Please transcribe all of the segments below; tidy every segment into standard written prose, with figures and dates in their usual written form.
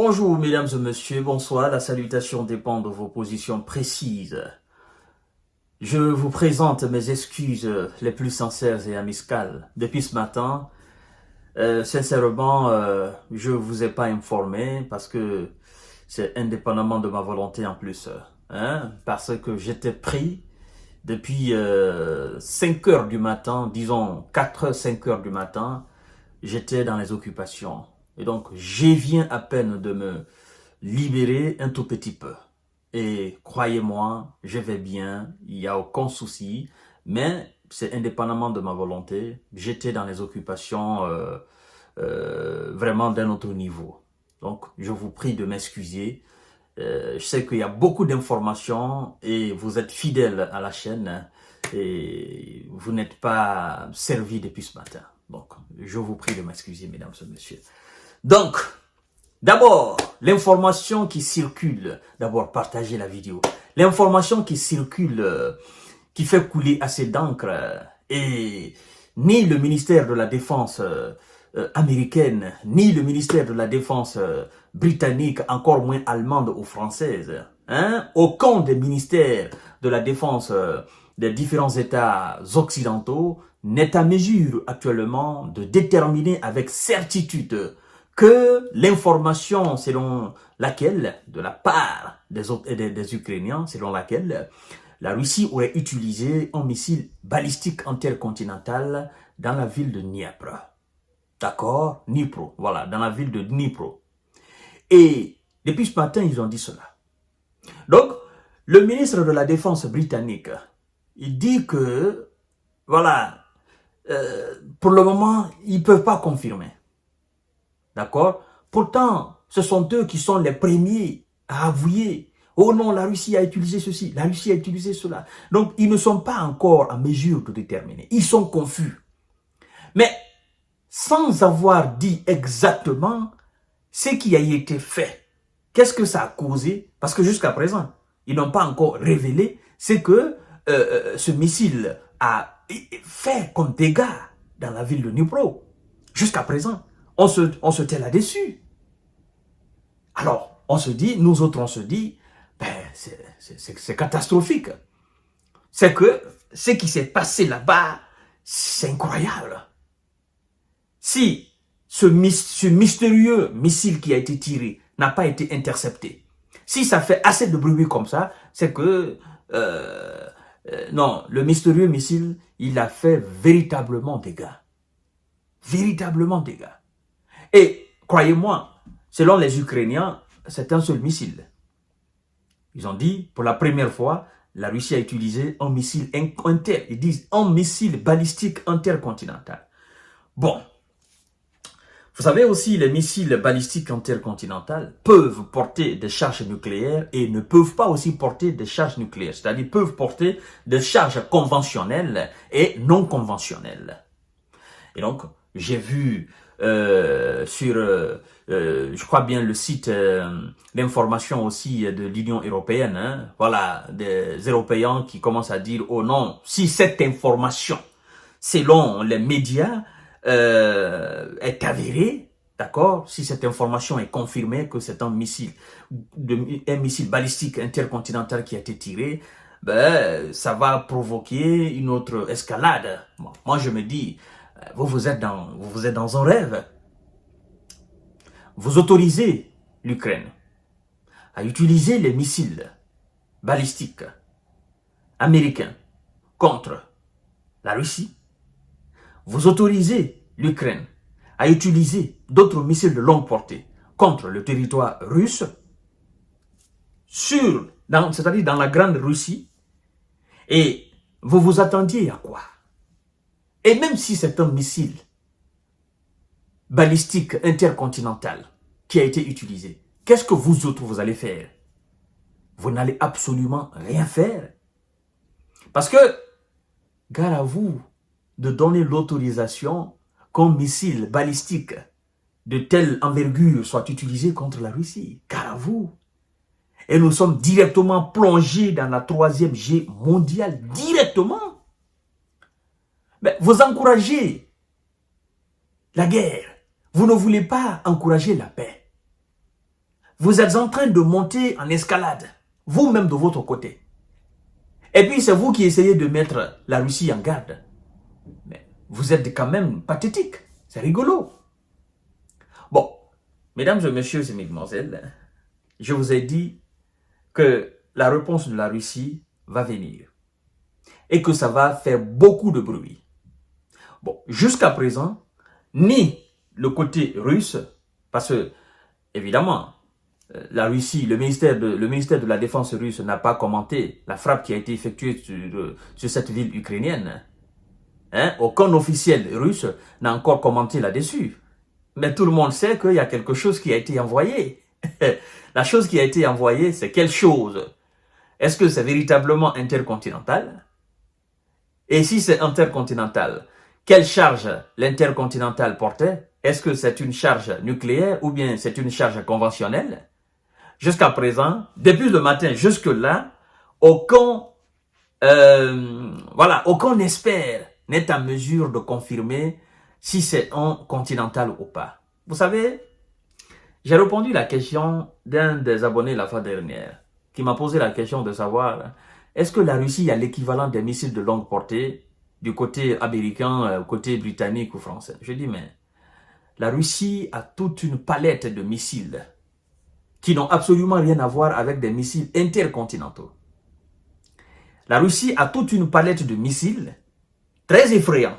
Bonjour mesdames et messieurs, bonsoir, la salutation dépend de vos positions précises. Je vous présente mes excuses les plus sincères et amicales. Depuis ce matin, sincèrement, je vous ai pas informé parce que c'est indépendamment de ma volonté en plus. Parce que j'étais pris depuis 5 heures du matin, disons 4 heures, 5 heures du matin, j'étais dans les occupations. Et donc, je viens à peine de me libérer un tout petit peu. Et croyez-moi, je vais bien, il n'y a aucun souci, mais c'est indépendamment de ma volonté, j'étais dans les occupations vraiment d'un autre niveau. Donc, je vous prie de m'excuser. Je sais qu'il y a beaucoup d'informations et vous êtes fidèles à la chaîne et vous n'êtes pas servis depuis ce matin. Donc, je vous prie de m'excuser, mesdames et messieurs. Donc, d'abord, l'information qui circule, d'abord partagez la vidéo, l'information qui circule, qui fait couler assez d'encre, et ni le ministère de la Défense américaine, ni le ministère de la Défense britannique, encore moins allemande ou française, aucun des ministères de la Défense des différents États occidentaux n'est à mesure actuellement de déterminer avec certitude que l'information selon laquelle, de la part des Ukrainiens, selon laquelle la Russie aurait utilisé un missile balistique intercontinental dans la ville de Dniepr. D'accord? Dnipro, voilà, dans la ville de Dnipro. Et depuis ce matin, ils ont dit cela. Donc, le ministre de la Défense britannique, il dit que, voilà, pour le moment, ils ne peuvent pas confirmer. D'accord? Pourtant, ce sont eux qui sont les premiers à avouer. Oh non, la Russie a utilisé ceci, la Russie a utilisé cela. Donc, ils ne sont pas encore en mesure de déterminer. Ils sont confus. Mais, sans avoir dit exactement ce qui a été fait, qu'est-ce que ça a causé? Parce que jusqu'à présent, ils n'ont pas encore révélé ce que ce missile a fait comme dégâts dans la ville de Dnipro. Jusqu'à présent, on se tait là-dessus. Alors, on se dit, nous autres, on se dit, ben, c'est catastrophique. C'est que ce qui s'est passé là-bas, c'est incroyable. Si ce mystérieux missile qui a été tiré n'a pas été intercepté, si ça fait assez de bruit comme ça, c'est que, non, le mystérieux missile, il a fait véritablement dégâts. Véritablement dégâts. Et, croyez-moi, selon les Ukrainiens, c'est un seul missile. Ils ont dit, pour la première fois, la Russie a utilisé un missile ils disent un missile balistique intercontinental. Bon, vous savez aussi, les missiles balistiques intercontinentaux peuvent porter des charges nucléaires et ne peuvent pas aussi porter des charges nucléaires. C'est-à-dire peuvent porter des charges conventionnelles et non conventionnelles. Et donc, j'ai vu sur, je crois bien, le site d'information aussi de l'Union européenne, voilà, des Européens qui commencent à dire, oh non, si cette information, selon les médias, est avérée, d'accord, si cette information est confirmée que c'est un missile balistique intercontinental qui a été tiré, ben, ça va provoquer une autre escalade. Bon, moi, je me dis, vous êtes dans un rêve. Vous autorisez l'Ukraine à utiliser les missiles balistiques américains contre la Russie. Vous autorisez l'Ukraine à utiliser d'autres missiles de longue portée contre le territoire russe, c'est-à-dire dans la Grande Russie, et vous vous attendiez à quoi? Et même si c'est un missile balistique intercontinental qui a été utilisé, qu'est-ce que vous autres vous allez faire? Vous n'allez absolument rien faire. Parce que, gare à vous de donner l'autorisation qu'un missile balistique de telle envergure soit utilisé contre la Russie. Gare à vous. Et nous sommes directement plongés dans la 3e guerre mondiale, directement. Mais vous encouragez la guerre. Vous ne voulez pas encourager la paix. vous êtes en train de monter en escalade, vous-même de votre côté. Et puis c'est vous qui essayez de mettre la Russie en garde. Mais vous êtes quand même pathétique, c'est rigolo. Bon, mesdames et messieurs et mesdemoiselles, je vous ai dit que la réponse de la Russie va venir et que ça va faire beaucoup de bruit. Bon, jusqu'à présent, ni le côté russe, parce que, évidemment, la Russie, le ministère de la Défense russe n'a pas commenté la frappe qui a été effectuée sur cette ville ukrainienne. Hein? Aucun officiel russe n'a encore commenté là-dessus. Mais tout le monde sait qu'il y a quelque chose qui a été envoyé. La chose qui a été envoyée, c'est quelle chose? Est-ce que c'est véritablement intercontinental? Et si c'est intercontinental, quelle charge l'intercontinental portait? Est-ce que c'est une charge nucléaire ou bien c'est une charge conventionnelle? Jusqu'à présent, depuis le matin jusque-là, aucun expert n'est en mesure de confirmer si c'est un continental ou pas. Vous savez, j'ai répondu à la question d'un des abonnés la fois dernière, qui m'a posé la question de savoir, est-ce que la Russie a l'équivalent des missiles de longue portée du côté américain, côté britannique ou français? Je dis, mais la Russie a toute une palette de missiles qui n'ont absolument rien à voir avec des missiles intercontinentaux. La Russie a toute une palette de missiles très effrayants.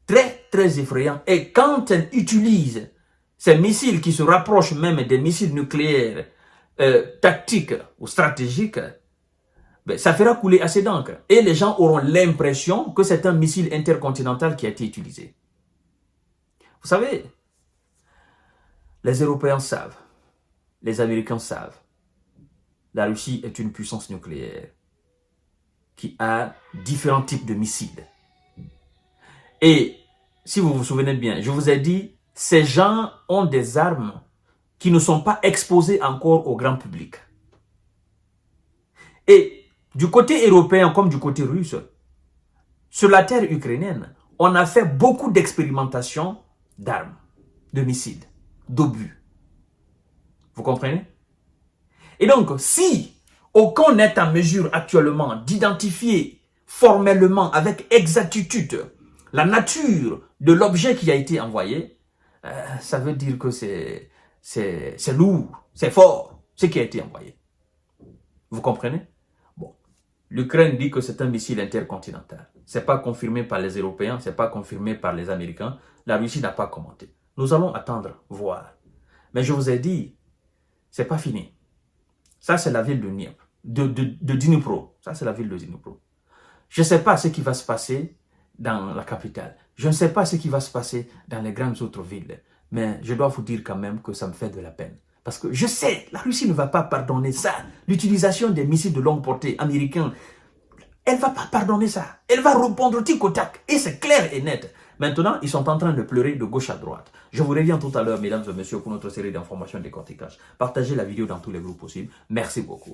Très, très effrayants. Et quand elle utilise ces missiles qui se rapprochent même des missiles nucléaires tactiques ou stratégiques, ben, ça fera couler assez d'encre. Et les gens auront l'impression que c'est un missile intercontinental qui a été utilisé. Vous savez, les Européens savent, les Américains savent, la Russie est une puissance nucléaire qui a différents types de missiles. Et si vous vous souvenez bien, je vous ai dit, ces gens ont des armes qui ne sont pas exposées encore au grand public. Et du côté européen comme du côté russe, sur la terre ukrainienne, on a fait beaucoup d'expérimentations d'armes, de missiles, d'obus. Vous comprenez? Et donc, si aucun n'est en mesure actuellement d'identifier formellement, avec exactitude, la nature de l'objet qui a été envoyé, ça veut dire que c'est lourd, c'est fort, ce qui a été envoyé. Vous comprenez? Bon, l'Ukraine dit que c'est un missile intercontinental. Ce n'est pas confirmé par les Européens, ce n'est pas confirmé par les Américains. La Russie n'a pas commenté. Nous allons attendre, voir. Mais je vous ai dit, ce n'est pas fini. Ça, c'est la ville de Dnipro. Ça, c'est la ville de Dnipro. Je ne sais pas ce qui va se passer dans la capitale. Je ne sais pas ce qui va se passer dans les grandes autres villes. Mais je dois vous dire quand même que ça me fait de la peine. Parce que je sais, la Russie ne va pas pardonner ça. L'utilisation des missiles de longue portée américains, elle ne va pas pardonner ça. Elle va répondre tic au tac. Et c'est clair et net. Maintenant, ils sont en train de pleurer de gauche à droite. Je vous reviens tout à l'heure, mesdames et messieurs, pour notre série d'informations et décortiquage. Partagez la vidéo dans tous les groupes possibles. Merci beaucoup.